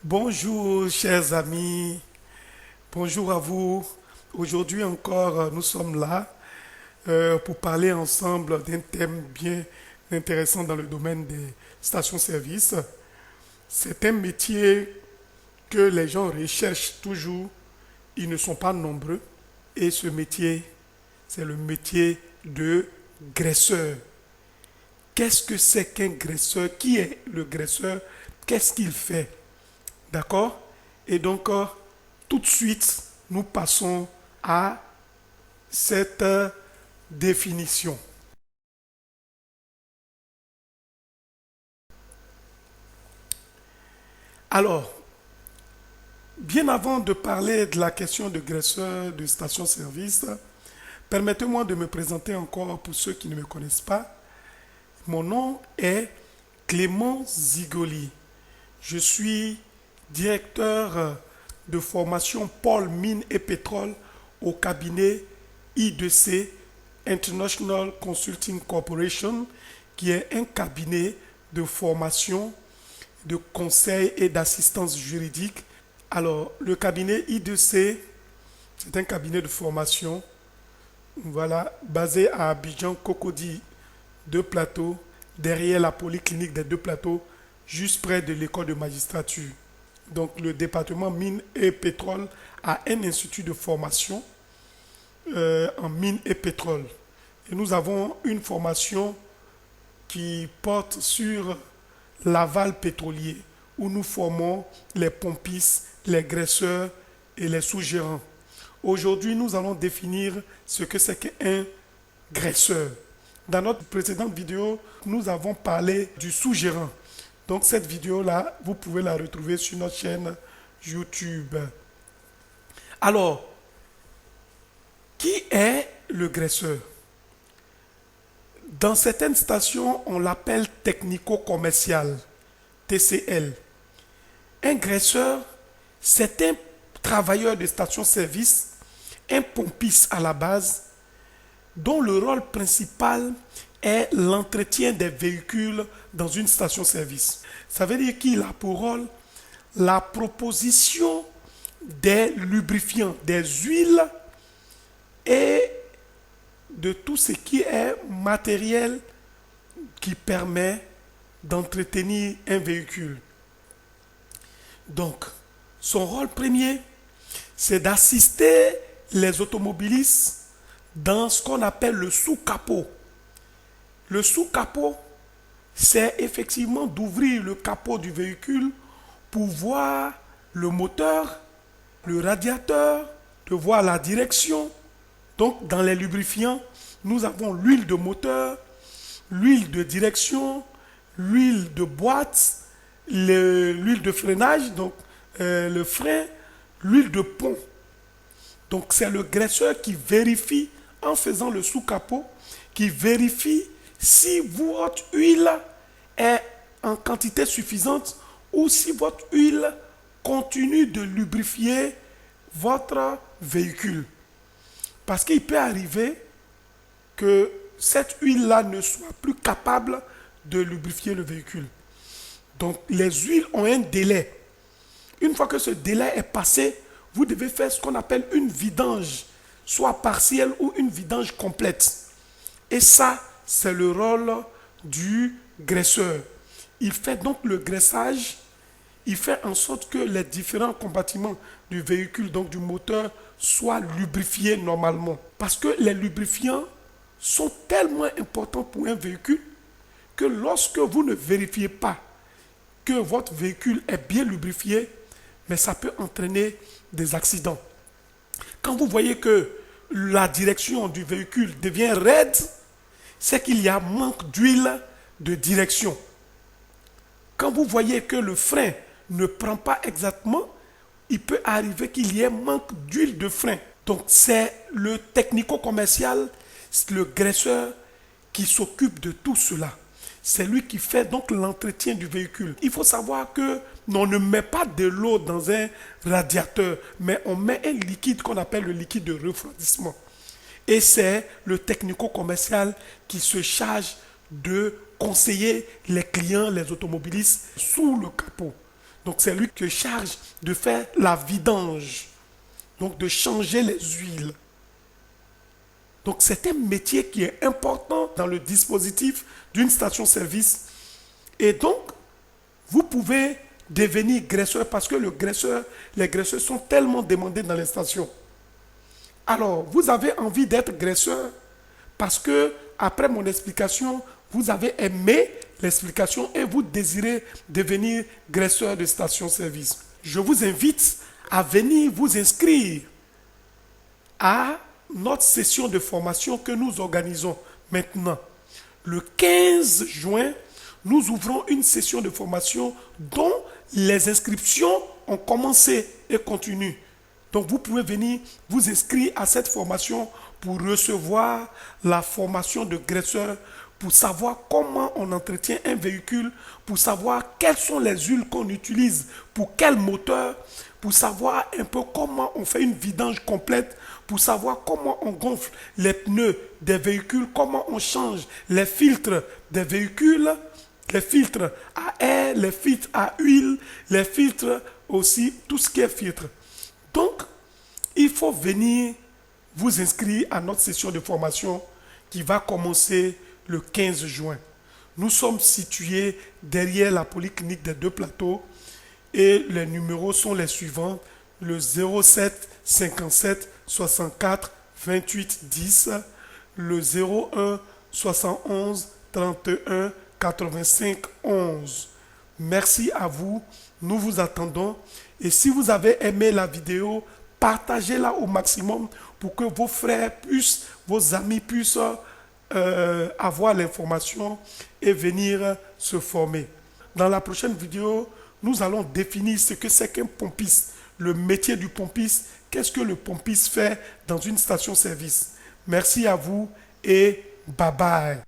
Bonjour chers amis, bonjour à vous. Aujourd'hui encore, nous sommes là pour parler ensemble d'un thème bien intéressant dans le domaine des stations-service. C'est un métier que les gens recherchent toujours, ils ne sont pas nombreux. Et ce métier, c'est le métier de graisseur. Qu'est-ce que c'est qu'un graisseur? Qui est le graisseur? Qu'est-ce qu'il fait? D'accord? Et donc, tout de suite, nous passons à cette définition. Alors, bien avant de parler de la question de graisseur de station-service, permettez-moi de me présenter encore pour ceux qui ne me connaissent pas. Mon nom est Clément Zigoli. Je suis directeur de formation Pôle Mines et Pétrole au cabinet I2C International Consulting Corporation, qui est un cabinet de formation, de conseil et d'assistance juridique. Alors, le cabinet I2C, c'est un cabinet de formation, voilà, basé à Abidjan, Cocody, Deux Plateaux, derrière la polyclinique des Deux Plateaux, juste près de l'école de magistrature. Donc le département mines et pétrole a un institut de formation en mines et pétrole. Et nous avons une formation qui porte sur l'aval pétrolier, où nous formons les pompistes, les graisseurs et les sous-gérants. Aujourd'hui, nous allons définir ce que c'est qu'un graisseur. Dans notre précédente vidéo, nous avons parlé du sous-gérant. Donc cette vidéo-là, vous pouvez la retrouver sur notre chaîne YouTube. Alors, qui est le graisseur? Dans certaines stations, on l'appelle technico-commercial, TCL. Un graisseur, c'est un travailleur de station-service, un pompiste à la base, dont le rôle principal est l'entretien des véhicules dans une station-service. Ça veut dire qu'il a pour rôle la proposition des lubrifiants, des huiles et de tout ce qui est matériel qui permet d'entretenir un véhicule. Donc, son rôle premier, c'est d'assister les automobilistes dans ce qu'on appelle le sous-capot. Le sous-capot, c'est effectivement d'ouvrir le capot du véhicule pour voir le moteur, le radiateur, de voir la direction. Donc, dans les lubrifiants, nous avons l'huile de moteur, l'huile de direction, l'huile de boîte, l'huile de freinage, donc le frein, l'huile de pont. Donc, c'est le graisseur qui vérifie, en faisant le sous-capot, qui vérifie si votre huile est en quantité suffisante ou si votre huile continue de lubrifier votre véhicule. Parce qu'il peut arriver que cette huile-là ne soit plus capable de lubrifier le véhicule. Donc les huiles ont un délai. Une fois que ce délai est passé, vous devez faire ce qu'on appelle une vidange, soit partielle ou une vidange complète. Et ça, c'est le rôle du graisseur. Il fait donc le graissage, il fait en sorte que les différents compartiments du véhicule, donc du moteur, soient lubrifiés normalement. Parce que les lubrifiants sont tellement importants pour un véhicule que lorsque vous ne vérifiez pas que votre véhicule est bien lubrifié, mais ça peut entraîner des accidents. Quand vous voyez que la direction du véhicule devient raide, c'est qu'il y a manque d'huile de direction. Quand vous voyez que le frein ne prend pas exactement, il peut arriver qu'il y ait manque d'huile de frein. Donc c'est le technico-commercial, le graisseur qui s'occupe de tout cela. C'est lui qui fait donc l'entretien du véhicule. Il faut savoir que on ne met pas de l'eau dans un radiateur, mais on met un liquide qu'on appelle le liquide de refroidissement. Et c'est le technico-commercial qui se charge de conseiller les clients, les automobilistes, sous le capot. Donc c'est lui qui charge de faire la vidange, donc de changer les huiles. Donc c'est un métier qui est important dans le dispositif d'une station-service. Et donc, vous pouvez devenir graisseur parce que les graisseurs sont tellement demandés dans les stations. Alors, vous avez envie d'être graisseur parce que, après mon explication, vous avez aimé l'explication et vous désirez devenir graisseur de station-service. Je vous invite à venir vous inscrire à notre session de formation que nous organisons maintenant. Le 15 juin, nous ouvrons une session de formation dont les inscriptions ont commencé et continuent. Donc vous pouvez venir vous inscrire à cette formation pour recevoir la formation de graisseur, pour savoir comment on entretient un véhicule, pour savoir quelles sont les huiles qu'on utilise, pour quel moteur, pour savoir un peu comment on fait une vidange complète, pour savoir comment on gonfle les pneus des véhicules, comment on change les filtres des véhicules, les filtres à air, les filtres à huile, les filtres aussi, tout ce qui est filtre. Donc, il faut venir vous inscrire à notre session de formation qui va commencer le 15 juin. Nous sommes situés derrière la polyclinique des Deux Plateaux et les numéros sont les suivants: le 07 57 64 28 10, le 01 71 31 85 11. Merci à vous, nous vous attendons. Et si vous avez aimé la vidéo, partagez-la au maximum pour que vos frères puissent, vos amis puissent avoir l'information et venir se former. Dans la prochaine vidéo, nous allons définir ce que c'est qu'un pompiste, le métier du pompiste, qu'est-ce que le pompiste fait dans une station-service. Merci à vous et bye bye.